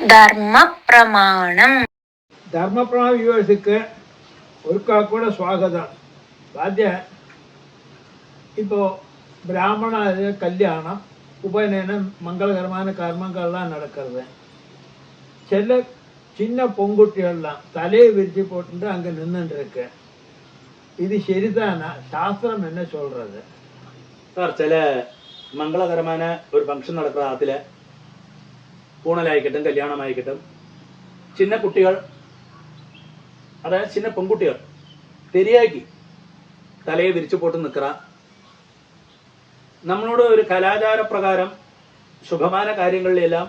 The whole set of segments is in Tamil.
ധർമ്മ പ്രമാണം. ധർമ്മപ്രമാണ വ്യൂവേഴ്സിക്ക് ഒരിക്കൽ കൂടെ സ്വാഗതം. ആദ്യം ഇപ്പോൾ பிராமண கல்யாணம் உபநயனம் மங்களகரமான கர்மங்கள்லாம் நடக்கிறது. சில சின்ன பொங்குட்டிகள்லாம் தலையை விரிச்சு போட்டு அங்கே நின்றுட்டு இருக்கு. இது சரிதானா? சாஸ்திரம் என்ன சொல்றது சார்? சில மங்களகரமான ஒரு ஃபங்க்ஷன் நடக்கிற ஆற்றுல பூணலாയിക്കട്ടും കല്യാണമായിക്കട്ടും சின்ன குட்டிகள், அதாவது சின்ன பெண்குட்டிகள் தெரியாக்கி தலையை விரிச்சு போட்டு நிற்கிறான். நம்மளோட ஒரு கலாச்சார பிரகாரம் சுபமான കാര്യങ്ങളിലെല്ലാം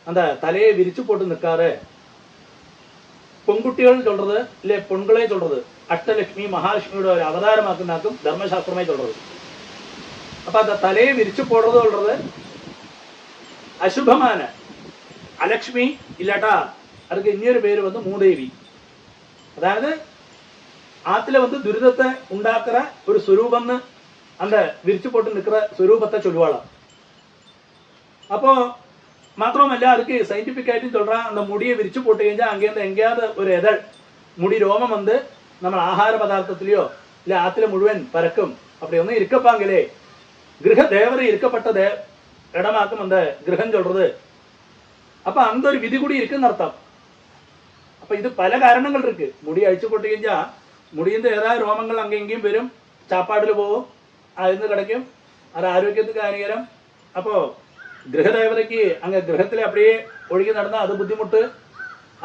அந்த தலையை விரிச்சு போட்டு நிற்காரு பெண்குட்டிகள் சொல்றது இல்லை பெண்களே சொல்றது அஷ்டலட்சுமி மகாலட்சுமியோட ஒரு அவதாரமாக்குனாக்கும் தர்மசாஸ்திரமே சொல்றது. அப்ப அந்த தலையை விரிச்சு போடுறது சொல்றது அசுபமான அலட்சுமி இல்லாட்டா அதுக்கு இன்னொரு பேர் வந்து மூதேவி. அதாவது ஆத்துல வந்து துரிதத்தை உண்டாக்குற ஒரு சுரூபம்னு அந்த விரிச்சு போட்டு நிற்கிற സ്വരൂപത്തെ சொல்லுவாளாம். அப்போ മാത്രമല്ല அதுக்கு சயின்டிஃபிக் ஆயிட்டு சொல்றான், அந்த முடியை விரிச்சு போட்டு കഴിഞ്ഞാൽ அங்கேருந்து எங்கேயாவது ஒரு எதழ் முடி ரோமம் வந்து நம்ம ஆகார பதார்த்தத்திலையோ இல்லை ஆத்துல முழுவன் பறக்கும். அப்படி ஒன்றும் இருக்கப்பாங்களே கிரக தேவதை இருக்கப்பட்ட இடமாக்கும் அந்த கிரகம் சொல்றது. அப்ப அந்த ஒரு விதி கூடி இருக்குன்னு அர்த்தம். அப்ப இது பல காரணங்கள் இருக்கு. முடி அழிச்சு போட்டு കഴിഞ്ഞാൽ முடிந்த ஏதாவது ரோமங்கள் அங்கே எங்கேயும் வரும், சாப்பாடுல போகும், അതിന് கிடைக்கும், அது ஆரோக்கியத்துக்கு ഹാനികരം. அப்போ கிரகதேவதைக்கு அங்க கிரகத்துல அப்படியே ஒழுகி நடந்தால் அது புத்திமுட்டு.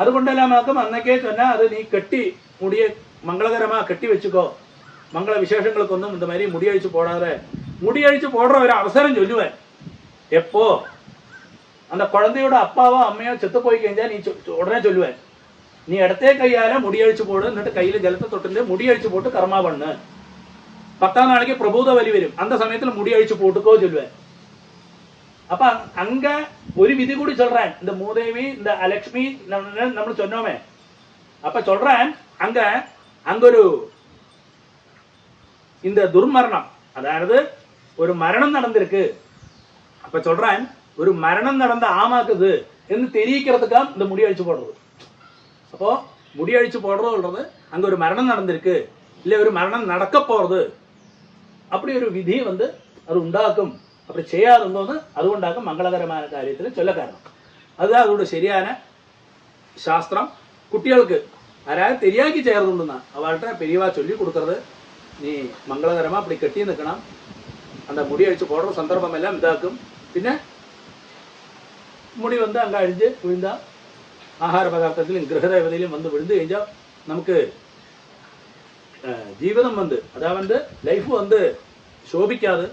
അതുകൊണ്ടെല്ലാമാക്കും അന്നൊക്കെ சொன்னா அது நீ கட்டி முடிய மங்களகரமா கட்டி வச்சுக்கோ, மங்கள விசேஷங்களுக்கொന്നും இந்த மாதிரி முடியழிச்சு போடாத. முடியழிச்சு போடுற ஒரு அவசரம் சொல்லுவேன். எப்போ அந்த குழந்தையோட அப்பாவோ அம்மையோ செத்து போய் കഴിഞ്ഞാൽ நீ உடனே சொல்லுவேன், நீ இடத்தே கையால முடியழிச்சு போடு, എന്നിട്ട് கையில ஜலத்தை தொட்டு முடியழிச்சு போட்டு கர்மா பண்ணு. 10ஆம் நாளைக்கு பிரபூத வலி வரும், அந்த சமயத்துல முடியழிச்சு போட்டுக்கோ சொல்லுவேன். அப்ப அங்க ஒரு விதி கூடி சொல்றேன். இந்த மூதேவி இந்த அலட்சுமி நம்ம சொன்னோமே, அப்ப சொல்றேன் அங்க அங்க ஒரு இந்த துர்மரணம், அதாவது ஒரு மரணம் நடந்திருக்கு. அப்ப சொல்றேன் ஒரு மரணம் நடந்த ஆமாக்குது என்று தெரிவிக்கிறதுக்காக இந்த முடியழிச்சு போடுறது. அப்போ முடியழிச்சு போடுறது சொல்றது அங்க ஒரு மரணம் நடந்திருக்கு, இல்லை ஒரு மரணம் நடக்க போறது, அப்படி ஒரு விதி வந்து அது உண்டாக்கும். அப்படி ചെയ്യാറുണ്ടോന്ന് അതുകൊണ്ടാക്കും മംഗളകരമായ കാര്യത്തിൽ ചൊല്ല കാരണം. அதுதான் அதோட சரியான சாஸ்திரம். குட்டிகளுக்கு யாராவது தெரியாக்கி செய்யறதுண்டுன்னா அவள்கிட்ட பெரியவா சொல்லி கொடுக்கறது, நீ மங்களகரமா அப்படி கட்டி நிற்கணும், அந்த முடி அழிச்சு போடுற சந்தர்ப்பம் எல்லாம் இதாக்கும். പിന്നെ முடி வந்து அங்கே அழிஞ்சு விழுந்தா ஆகார பதார்த்தத்திலும் கிரகதேவதையிலும் வந்து விழுந்து കഴിഞ്ഞാൽ நமக்கு ജീവിതം வந்து அதாவது வந்து லைஃப் வந்து ശോഭിക്കാതെ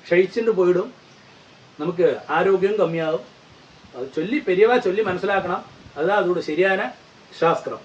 ക്ഷയിച്ചിട്ട് പോയിടും, നമുക്ക് ആരോഗ്യം കമ്മിയാകും. അത് ചൊല്ലി പെரியവാ ചൊല്ലി മനസ്സിലാക്കണം. അതാ അതോട് ശരിயான ശാസ്ത്രം.